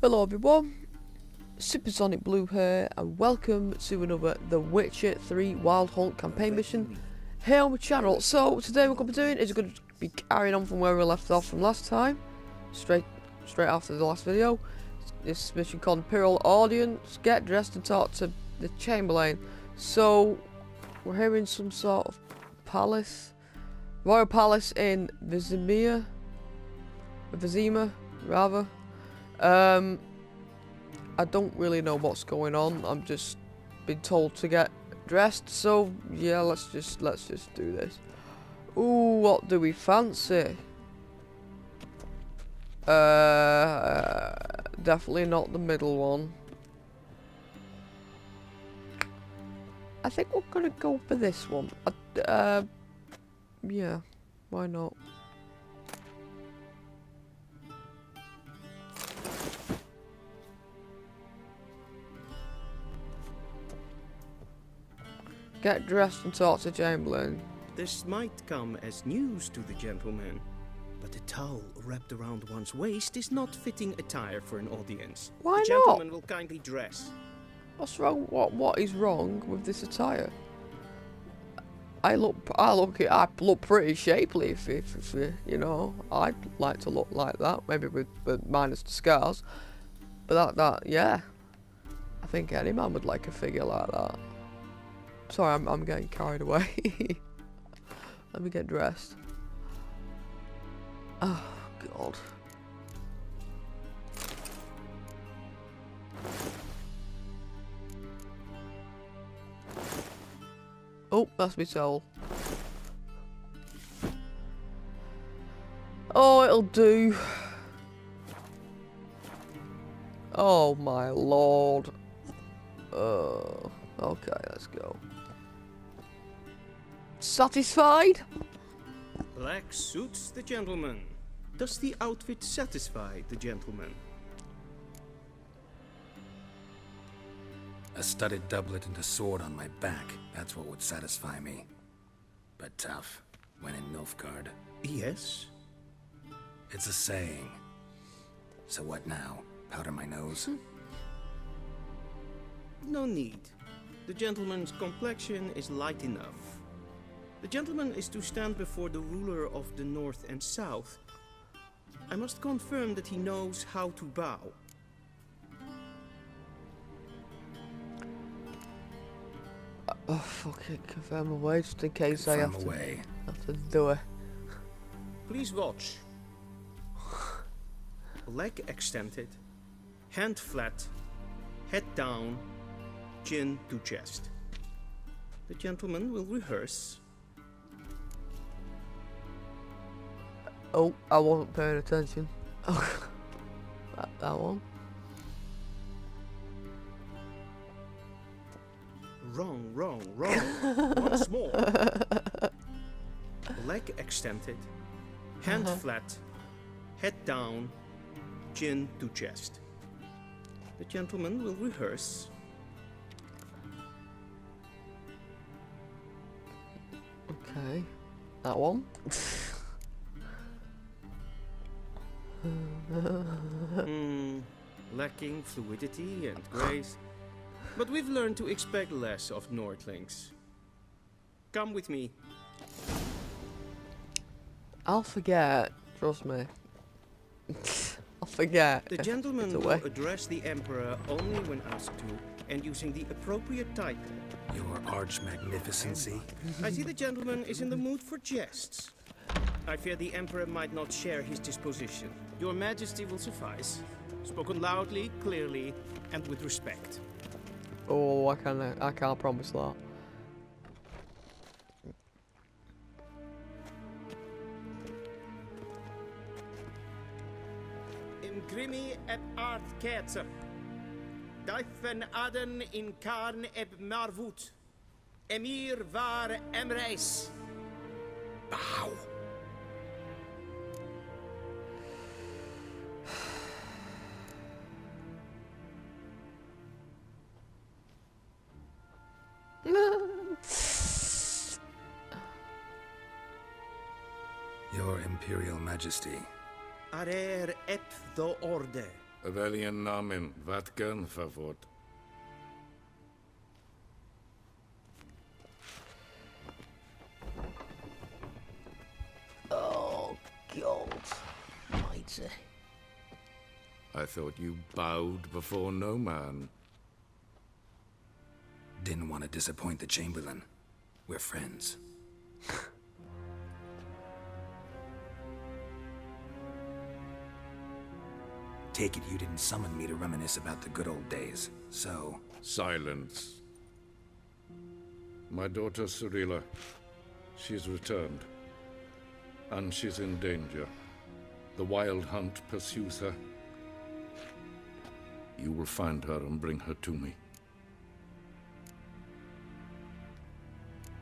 Hello everyone, Supersonic Blue here, and welcome to another The Witcher 3 Wild Hunt campaign mission here on my channel. So today what we're going to be doing is we're going to be carrying on from where we left off from last time, straight after the last video. This mission called Imperial Audience, get dressed and talk to the Chamberlain. So we're here in some sort of palace, royal palace in Vizima rather. I don't really know what's going on. I'm just been told to get dressed, so yeah, let's just do this. Ooh, what do we fancy? Definitely not the middle one. I think we're gonna go for this one. Yeah, why not? Get dressed and talk to Chamberlain. This might come as news to the gentleman, but a towel wrapped around one's waist is not fitting attire for an audience. Why the gentleman will kindly dress. What's wrong? What is wrong with this attire? I look pretty shapely. If you know, I'd like to look like that. Maybe with minus the scars. But that yeah, I think any man would like a figure like that. Sorry, I'm getting carried away. Let me get dressed. Oh God. Oh, that's me towel. Oh, it'll do. Oh my lord. Okay, let's go. Satisfied? Black suits the gentleman. Does the outfit satisfy the gentleman? A studded doublet and a sword on my back, that's what would satisfy me. But tough, when in Nilfgaard. Yes. It's a saying. So what now? Powder my nose? No need. The gentleman's complexion is light enough. The gentleman is to stand before the ruler of the North and South. I must confirm that he knows how to bow. Oh fuck it, confirm away just in case I have to do it. Please watch. Leg extended, hand flat, head down, chin to chest. The gentleman will rehearse. Oh, I wasn't paying attention. Oh, that one. Wrong. Once more. Leg extended, hand flat, head down, chin to chest. The gentleman will rehearse. Okay, that one. Lacking fluidity and grace, but we've learned to expect less of Nordlings. Come with me. I'll forget, trust me. I'll forget. The gentleman will address the Emperor only when asked to, and using the appropriate title. Your arch-magnificency? I see the gentleman is in the mood for jests. I fear the Emperor might not share his disposition. Your Majesty will suffice. Spoken loudly, clearly, and with respect. Oh, I can't promise that. In grimi et art ketzer. Duifen aden in karn eb marvoet. Emhyr var Emreis. Bow. Your Imperial Majesty. Attre et the orde. Welchen Namen? Wat gern verwort? Oh, God. Mighty. I thought you bowed before no man. Didn't want to disappoint the Chamberlain. We're friends. Take it you didn't summon me to reminisce about the good old days, so... Silence. My daughter Cirilla, she's returned. And she's in danger. The Wild Hunt pursues her. You will find her and bring her to me.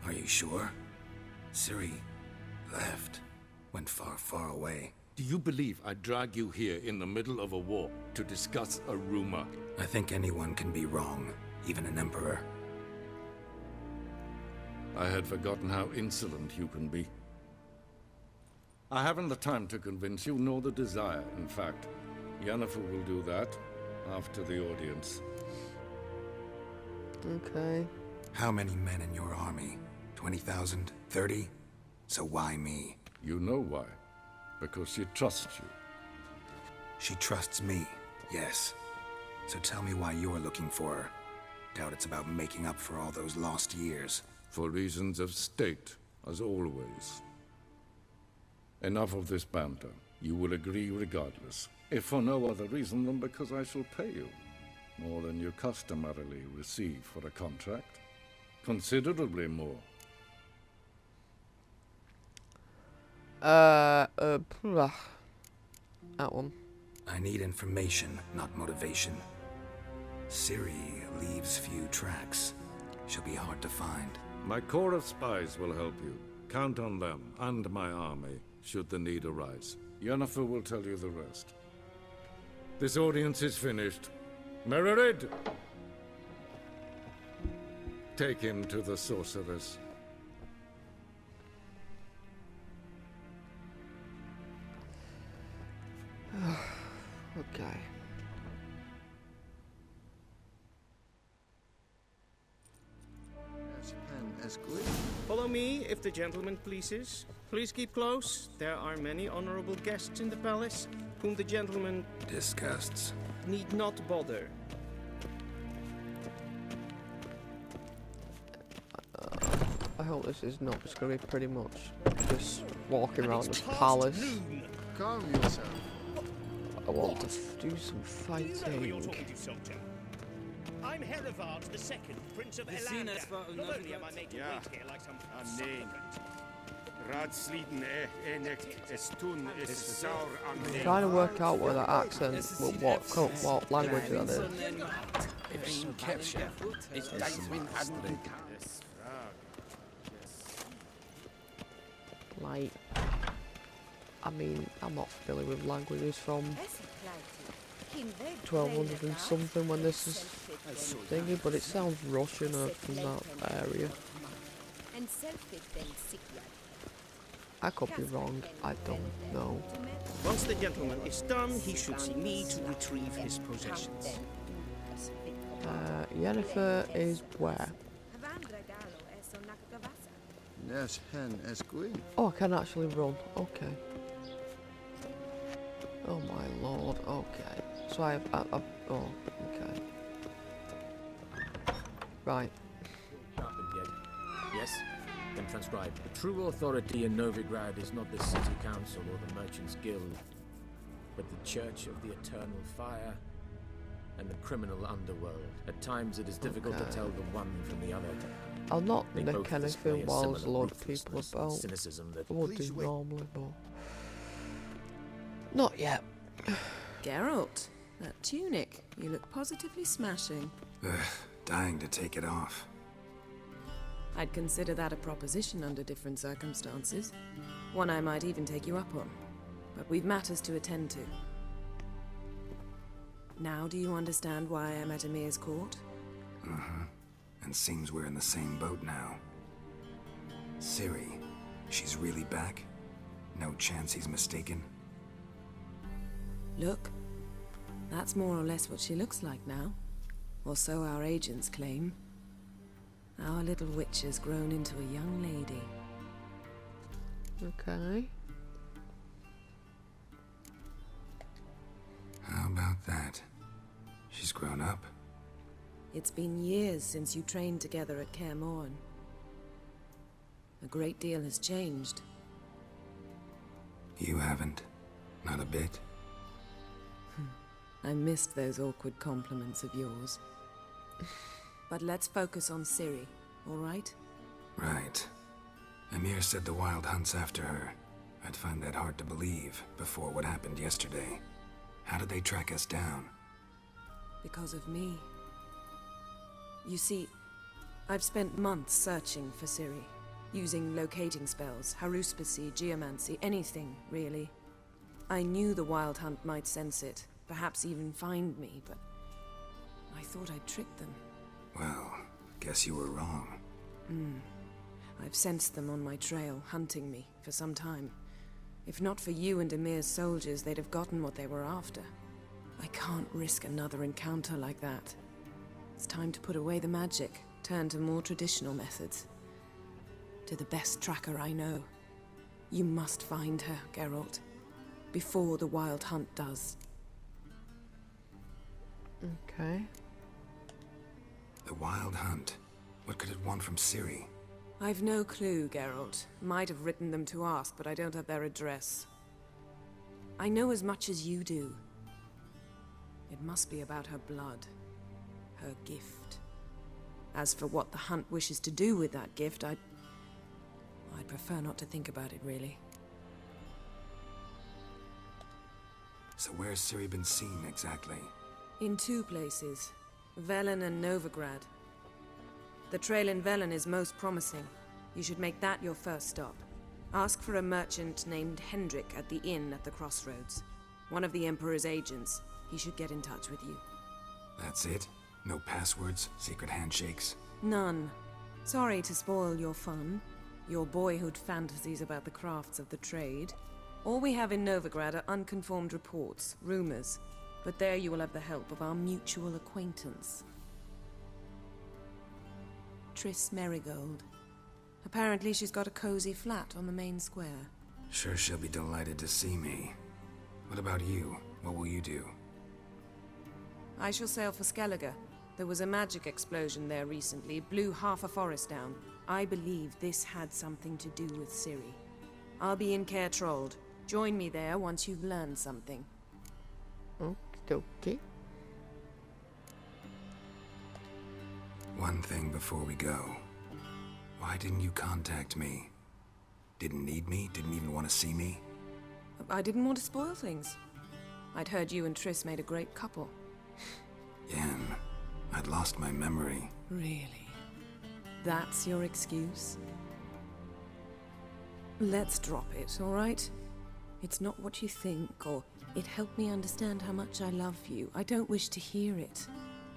Are you sure? Ciri left. Went far, far away. Do you believe I'd drag you here in the middle of a war to discuss a rumor? I think anyone can be wrong, even an emperor. I had forgotten how insolent you can be. I haven't the time to convince you, nor the desire, in fact. Yennefer will do that after the audience. Okay. How many men in your army? 20,000? 30? So why me? You know why. Because she trusts you. She trusts me, yes. So tell me why you're looking for her. Doubt it's about making up for all those lost years. For reasons of state, as always. Enough of this banter. You will agree regardless. If for no other reason than because I shall pay you. More than you customarily receive for a contract. Considerably more. That one. I need information, not motivation. Ciri leaves few tracks. She'll be hard to find. My corps of spies will help you. Count on them, and my army, should the need arise. Yennefer will tell you the rest. This audience is finished. Mererid! Take him to the sorceress. Okay. Follow me, if the gentleman pleases. Please keep close. There are many honorable guests in the palace, whom the gentleman Disgusts. need not bother. I hope this is not just going to be pretty much just walking around the palace. Calm yourself. I want to do some fighting. I'm Herivard the Second, Prince of Elanda. Not only am I making weight here like some supplicant. I'm trying to work out what that accent, what language that is. Like, I mean, I'm not familiar with languages from 1200 and something when this is thingy, but it sounds Russian from that area. I could be wrong, I don't know. Once the gentleman is done, he should see me to retrieve his possessions. Yennefer is where? Oh, I can actually run, okay. Oh my lord, okay. So I've oh, okay. Right. Yes? Then transcribe. The true authority in Novigrad is not the city council or the merchants guild, but the church of the eternal fire and the criminal underworld. At times it is difficult to tell the one from the other. I'll not They nick both display anything a while there's a similar lot of people ruthlessness about. and cynicism that I would do normally, but not yet. Geralt, that tunic. You look positively smashing. Dying to take it off. I'd consider that a proposition under different circumstances. One I might even take you up on. But we've matters to attend to. Now do you understand why I'm at Emhyr's court? And seems we're in the same boat now. Ciri, she's really back? No chance he's mistaken? Look, That's more or less what she looks like now. Or so our agents claim. Our little witch has grown into a young lady. Okay. How about that? She's grown up. It's been years since you trained together at Kaer Morhen. A great deal has changed. You haven't. Not a bit. I missed those awkward compliments of yours. But let's focus on Ciri, all right? Right. Emhyr said the Wild Hunt's after her. I'd find that hard to believe before what happened yesterday. How did they track us down? Because of me. You see, I've spent months searching for Ciri, using locating spells, haruspicy, geomancy, anything, really. I knew the Wild Hunt might sense it, perhaps even find me, but I thought I'd tricked them. Well, guess you were wrong. I've sensed them on my trail, hunting me, for some time. If not for you and Emhyr's soldiers, they'd have gotten what they were after. I can't risk another encounter like that. It's time to put away the magic, turn to more traditional methods. To the best tracker I know. You must find her, Geralt. Before the Wild Hunt does. Okay. The Wild Hunt. What could it want from Ciri? I've no clue, Geralt. Might have written them to ask, but I don't have their address. I know as much as you do. It must be about her blood. Her gift. As for what the Hunt wishes to do with that gift, I'd prefer not to think about it, really. So where's Ciri been seen, exactly? In two places. Velen and Novigrad. The trail in Velen is most promising. You should make that your first stop. Ask for a merchant named Hendrik at the inn at the crossroads. One of the Emperor's agents. He should get in touch with you. That's it? No passwords? Secret handshakes? None. Sorry to spoil your fun. Your boyhood fantasies about the crafts of the trade. All we have in Novigrad are unconfirmed reports, rumors. But there you will have the help of our mutual acquaintance. Triss Merigold. Apparently she's got a cozy flat on the main square. Sure she'll be delighted to see me. What about you? What will you do? I shall sail for Skellige. There was a magic explosion there recently, blew half a forest down. I believe this had something to do with Ciri. I'll be in Caer Trold. Join me there once you've learned something. Okay. One thing before we go. Why didn't you contact me? Didn't need me? Didn't even want to see me? I didn't want to spoil things. I'd heard you and Triss made a great couple. Yen, I'd lost my memory. Really? That's your excuse? Let's drop it, all right? It's not what you think, or it helped me understand how much I love you. I don't wish to hear it.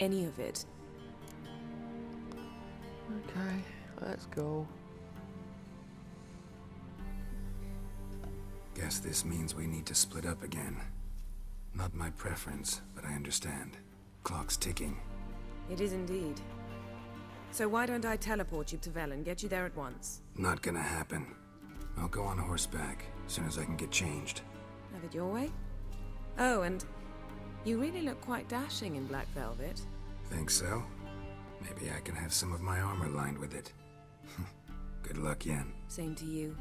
Any of it. Okay, let's go. Guess this means we need to split up again. Not my preference, but I understand. Clock's ticking. It is indeed. So why don't I teleport you to Velen, get you there at once? Not gonna happen. I'll go on horseback, as soon as I can get changed. Have it your way? Oh, and you really look quite dashing in black velvet. Think so? Maybe I can have some of my armor lined with it. Good luck, Yen. Same to you.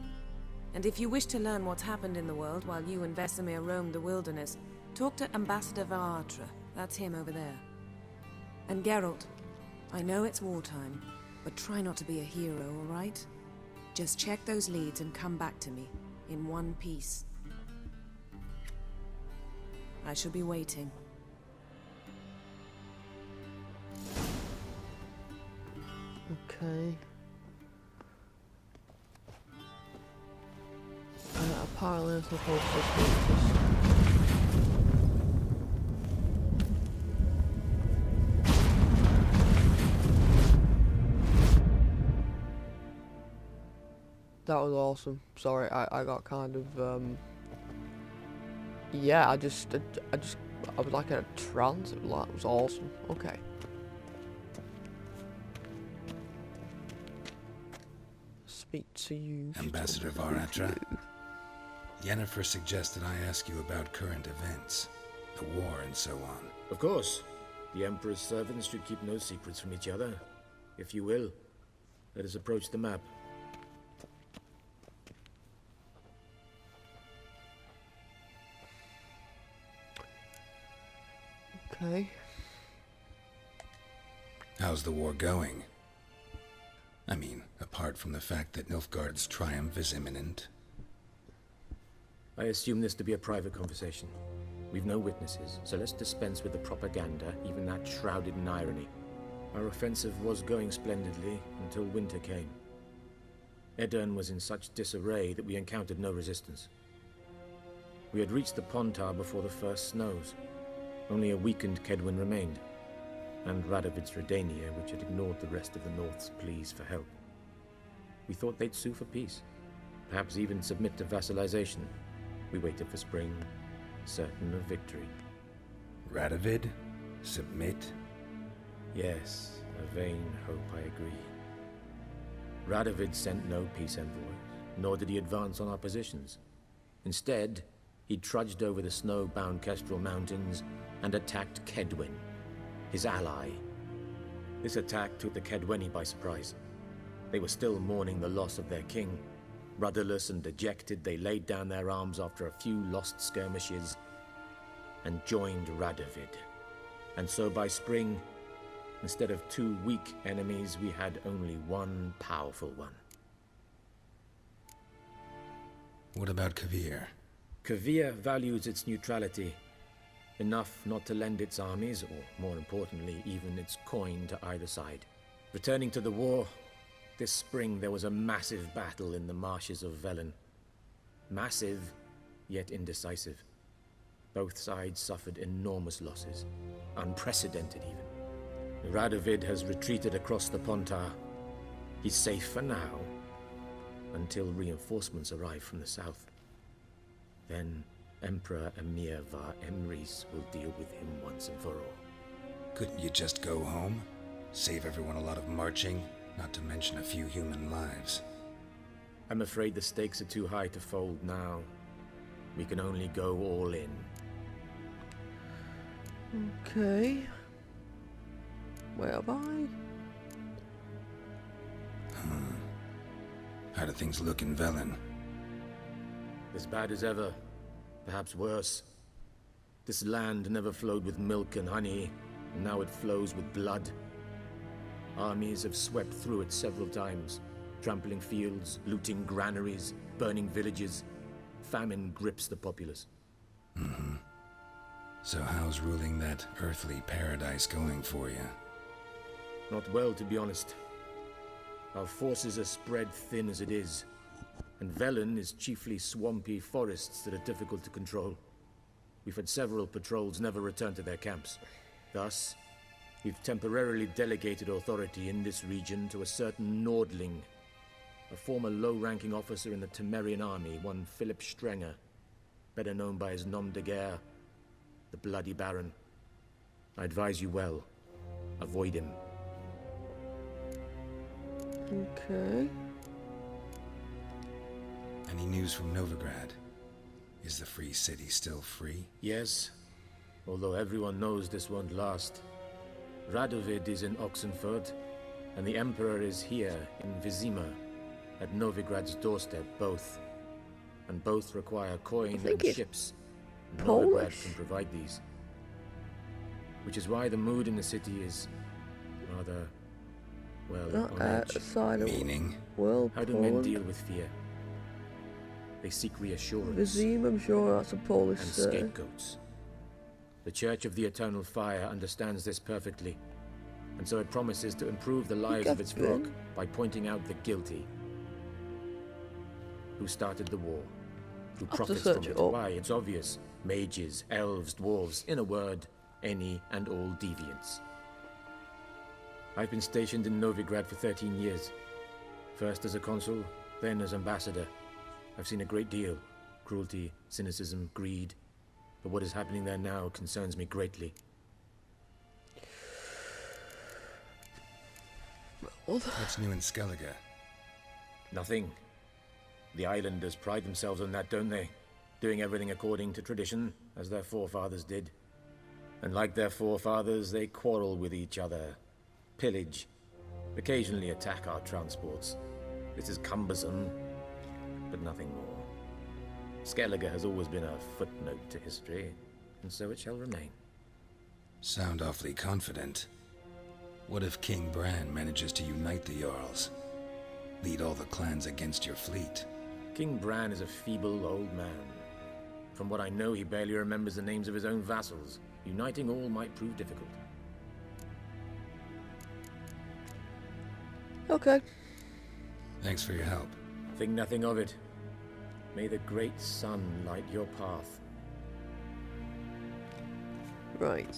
And if you wish to learn what's happened in the world while you and Vesemir roamed the wilderness, talk to Ambassador Attre. That's him over there. And Geralt, I know it's wartime, but try not to be a hero, all right? Just check those leads and come back to me, in one piece. I shall be waiting. Okay. Apparently I'm supposed to That was awesome. Sorry, I got kind of yeah, I was like in a trance. It was awesome. Okay. Speak to you. Ambassador var Attre. Yennefer suggested I ask you about current events, the war and so on. Of course. The Emperor's servants should keep no secrets from each other. If you will, let us approach the map. Okay. How's the war going? I mean, apart from the fact that Nilfgaard's triumph is imminent. I assume this to be a private conversation. We've no witnesses, so let's dispense with the propaganda, even that shrouded in irony. Our offensive was going splendidly until winter came. Edirn was in such disarray that we encountered no resistance. We had reached the Pontar before the first snows. Only a weakened Kedwin remained, and Radovid's Redania, which had ignored the rest of the North's pleas for help. We thought they'd sue for peace, perhaps even submit to vassalization. We waited for spring, certain of victory. Radovid? Submit? Yes, a vain hope, I agree. Radovid sent no peace envoys, nor did he advance on our positions. Instead, he trudged over the snow-bound Kestrel Mountains and attacked Kedwen, his ally. This attack took the Kedweni by surprise. They were still mourning the loss of their king. Rudderless and dejected, they laid down their arms after a few lost skirmishes and joined Radovid. And so by spring, instead of 2 weak enemies, we had only one powerful one. What about Kavir? Kavir values its neutrality, enough not to lend its armies, or more importantly, even its coin to either side. Returning to the war, this spring there was a massive battle in the marshes of Velen. Massive, yet indecisive. Both sides suffered enormous losses, unprecedented even. Radovid has retreated across the Pontar. He's safe for now, until reinforcements arrive from the south. Then Emperor Emhyr var Emreis will deal with him once and for all. Couldn't you just go home? Save everyone a lot of marching, not to mention a few human lives. I'm afraid the stakes are too high to fold now. We can only go all in. Okay. Where have I? How do things look in Velen? As bad as ever. Perhaps worse. This land never flowed with milk and honey, and now it flows with blood. Armies have swept through it several times, trampling fields, looting granaries, burning villages. Famine grips the populace. So how's ruling that earthly paradise going for you? Not well, to be honest. Our forces are spread thin as it is, and Velen is chiefly swampy forests that are difficult to control. We've had several patrols never return to their camps. Thus, we've temporarily delegated authority in this region to a certain Nordling, a former low-ranking officer in the Temerian army, one Philip Strenger, better known by his nom de guerre, the Bloody Baron. I advise you well. Avoid him. Okay. Any news from Novigrad? Is the free city still free? Yes, although everyone knows this won't last. Radovid is in Oxenford, and the Emperor is here in Vizima, at Novigrad's doorstep, both. And both require coin and ships. Novigrad can provide these. Which is why the mood in the city is rather, well, on edge. Meaning? Well, how do men deal with fear? They seek reassurance. Vizima, I'm sure that's a Polish and scapegoats. The Church of the Eternal Fire understands this perfectly, and so it promises to improve the lives of its flock by pointing out the guilty. Who started the war? Who profits from it? Why? It's obvious. Mages, elves, dwarves, in a word, any and all deviants. I've been stationed in Novigrad for 13 years. First as a consul, then as ambassador. I've seen a great deal. Cruelty, cynicism, greed. but what is happening there now concerns me greatly. What's new in Skellige? Nothing. The islanders pride themselves on that, don't they? Doing everything according to tradition, as their forefathers did. And like their forefathers, they quarrel with each other, pillage, occasionally attack our transports. This is cumbersome, but nothing more. Skellige has always been a footnote to history, and so it shall remain. Sound awfully confident. What if King Bran manages to unite the Jarls? Lead all the clans against your fleet? King Bran is a feeble old man. From what I know, he barely remembers the names of his own vassals. Uniting all might prove difficult. Okay. Thanks for your help. Think nothing of it. May the great sun light your path. Right.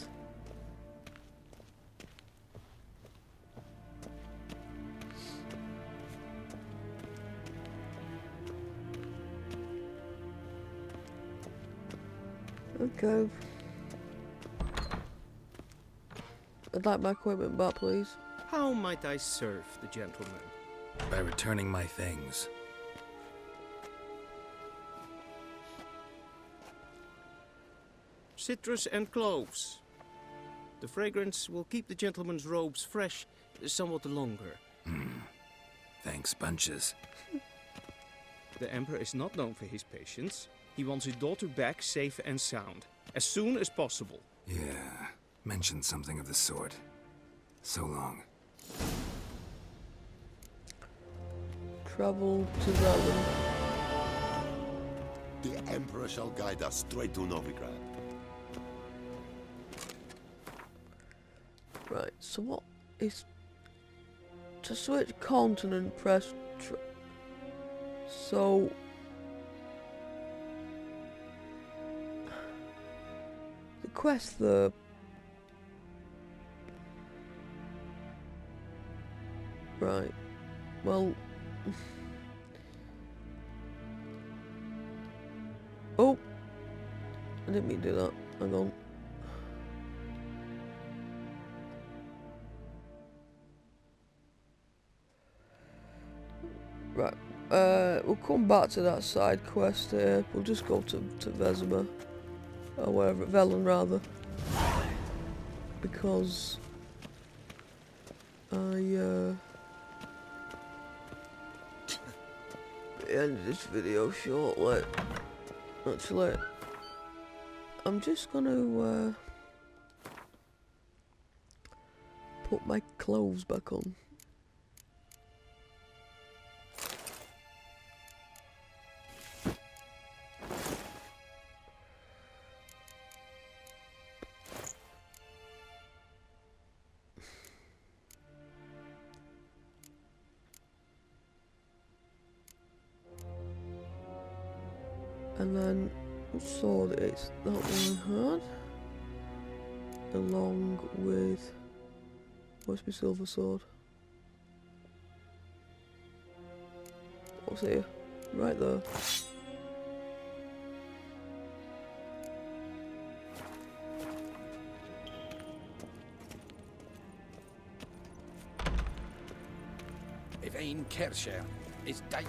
Okay. I'd like my equipment back, please. How might I serve the gentleman? By returning my things. Citrus and cloves. The fragrance will keep the gentleman's robes fresh somewhat longer. Thanks, bunches. The Emperor is not known for his patience. He wants his daughter back safe and sound, as soon as possible. Yeah, mentioned something of the sort. So long. Travel to Velen. The Emperor shall guide us straight to Novigrad. Right, so what is... To switch continent, press... So... The quest, the... Right, well... Oh! I didn't mean to do that. Hang on. Right, we'll come back to that side quest here. We'll just go to Vizima. Or wherever, Velen rather. Because... I, end this video shortly. Actually, I'm just gonna, put my clothes back on. And then sword is that one I had, along with where's my silver sword? What's here? Right there. Yvain Kersher is dead.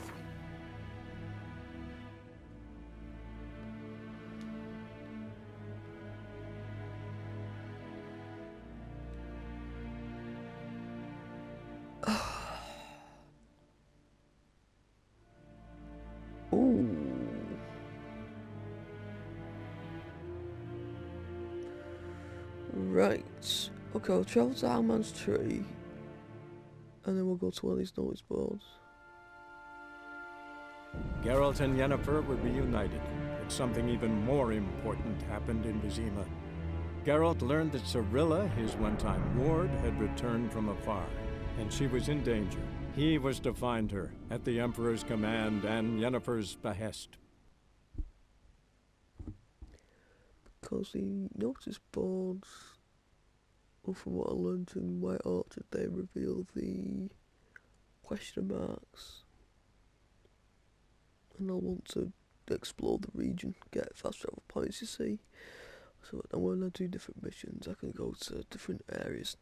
Right. Okay, we'll travel to Alman's tree. And then we'll go to one of these notice boards. Geralt and Yennefer were reunited, but something even more important happened in Vizima. Geralt learned that Cirilla, his one-time ward, had returned from afar, and she was in danger. He was to find her, at the Emperor's command and Yennefer's behest. Because the notice boards, well, from what I learned in White Orchard, they reveal the question marks. And I'll want to explore the region, get fast travel points, you see. So when I do different missions, I can go to different areas,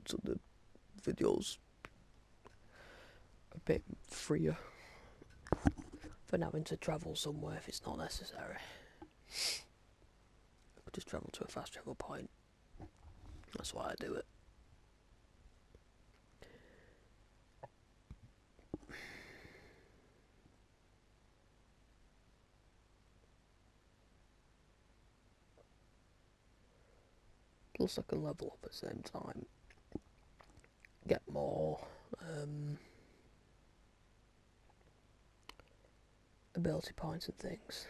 so the video's a bit freer than having to travel somewhere if it's not necessary. I could just travel to a fast travel point. That's why I do it. Plus I can level up at the same time. Get more ability points and things.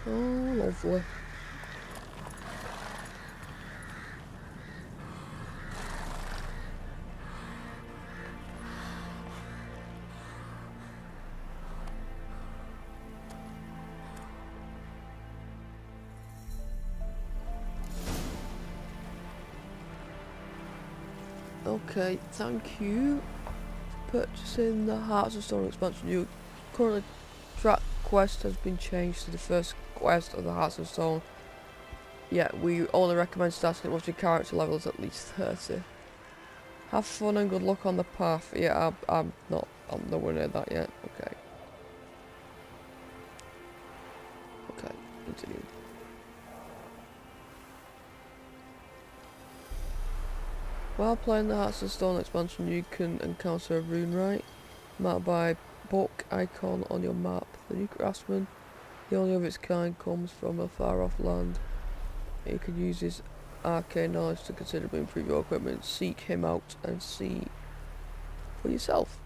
Oh, lovely. Okay, thank you for purchasing the Hearts of Stone expansion. Your currently track quest has been changed to the first quest of the Hearts of Stone. Yeah, we only recommend starting it once your character level is at least 30. Have fun and good luck on the path. Yeah, I'm nowhere near that yet. Okay. Okay, continue. While playing the Hearts of Stone expansion, you can encounter a rune rite marked by book icon on your map. The new craftsman, the only of its kind, comes from a far off land. You can use his arcane knowledge to considerably improve your equipment. Seek him out and see for yourself.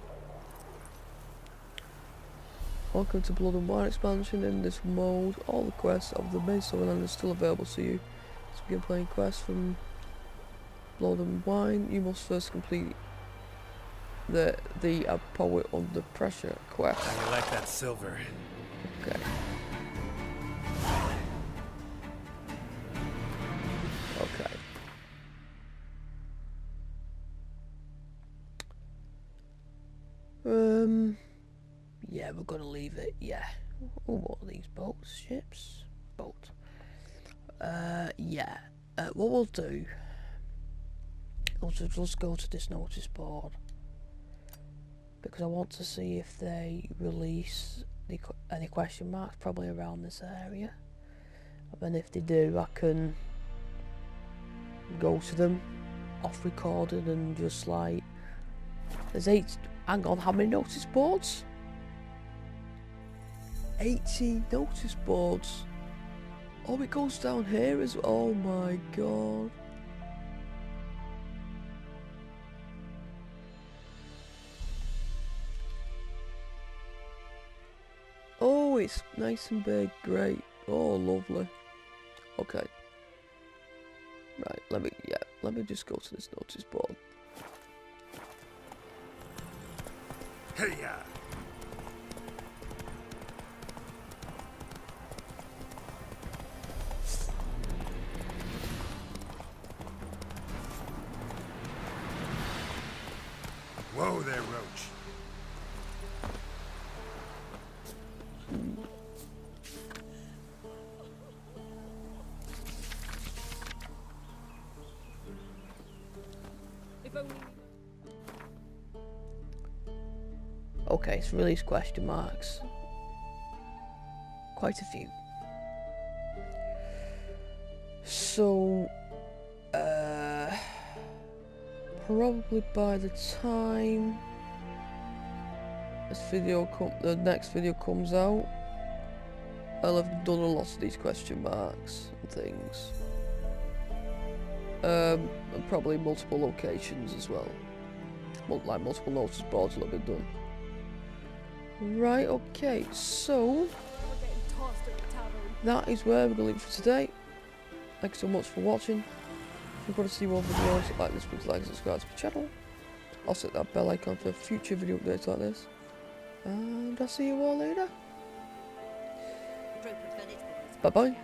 Welcome to Blood and Wine expansion. In this mode, all the quests of the main storyline are still available to you. To begin playing quests from Blood and Wine, you must first complete the A Poet Under Pressure quest. I like that silver. Okay. Okay. Yeah, we're gonna leave it. Yeah. Oh, what are these boats? Ships? Boat. Yeah. What we'll do. Let's go to this notice board because I want to see if they release any question marks probably around this area, and then if they do, I can go to them off recording and just like there's 8. Hang on, how many notice boards? 18 notice boards. Oh, it goes down here as well. Oh my god. Oh, it's nice and big, great. Oh, lovely. Okay. Right, let me just go to this notice board. Hey, yeah. Whoa there, Roach. Okay, it's release question marks. Quite a few. So, probably by the time the next video comes out, I'll have done a lot of these question marks and things. And probably multiple locations as well. Like multiple notice boards will have been done. Right, okay, so that is where we're going to leave it for today. Thanks so much for watching. If you want to see more videos like this, please like and subscribe to the channel. I'll set that bell icon for future video updates like this. And I'll see you all later. Bye bye.